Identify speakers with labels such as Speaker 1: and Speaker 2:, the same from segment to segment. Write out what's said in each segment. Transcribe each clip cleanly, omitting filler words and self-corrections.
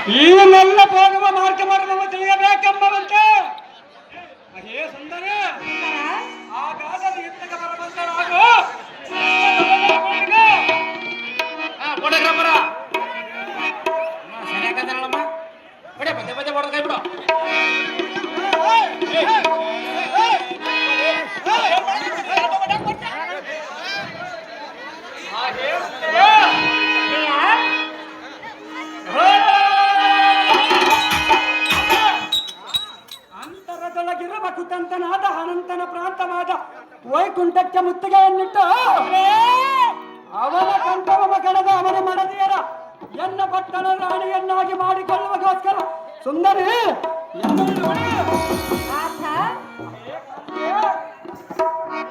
Speaker 1: ಈ ನೆಲ್ಲ ಹೋಗುವ ಮಾರ್ಗ ಮರ್ಮವ ತಿಳಿಯಬೇಕೆಂಬವಂತೆ ಹೇ ಸುಂದರ ಆ ಗಾದದ ಇತ್ತಕ ಬರಬಂತರಾಗು
Speaker 2: ಕೊಡಗ್ರಪ್ಪರ ಸರಿಯಾಗದಲ್ಲಮ್ಮ ಬಡೆ ಪದೇ ಪದೇ ಹೊಡೆದ ಕೈ ಬಿಡು
Speaker 1: ಅಂತರದೊಳಗಿರುವ ಕುತಂತನಾದ ಅನಂತನ ಪ್ರಾಂತವಾದ ವೈಕುಂಠಕ್ಕೆ ಮುತ್ತಿಗೆಯನ್ನಿಟ್ಟು ಅವನ ಕಂಠವ ಮಗನದ ಅವನ ಮಡದಿಯರ ಎನ್ನ ಪಟ್ಟಣ ರಾಣಿಯನ್ನಾಗಿ ಮಾಡಿಕೊಳ್ಳುವಗೋಸ್ಕರ ಸುಂದರಿ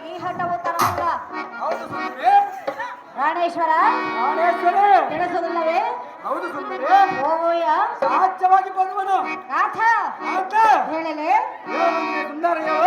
Speaker 3: ಈ ಹಠವು ತರಲ್ಲ.
Speaker 1: ಹೌದು ಸುಂದರಿ
Speaker 3: ರಾಣೇಶ್ವರ
Speaker 1: ರಾಣೇಶ್ವರಿ
Speaker 3: ತಿಳಿಸುವುದಿಲ್ಲವೇ?
Speaker 1: ಹೌದು ಸುಂದರಿ
Speaker 3: ಓವಯ್ಯ
Speaker 1: ಸಾಧ್ಯವಾಗಿ ಬರುವನು
Speaker 3: ನಾಥ
Speaker 1: ಆತ
Speaker 3: ಹೇಳಲೆ
Speaker 1: ಸುಂದರಿಯೋ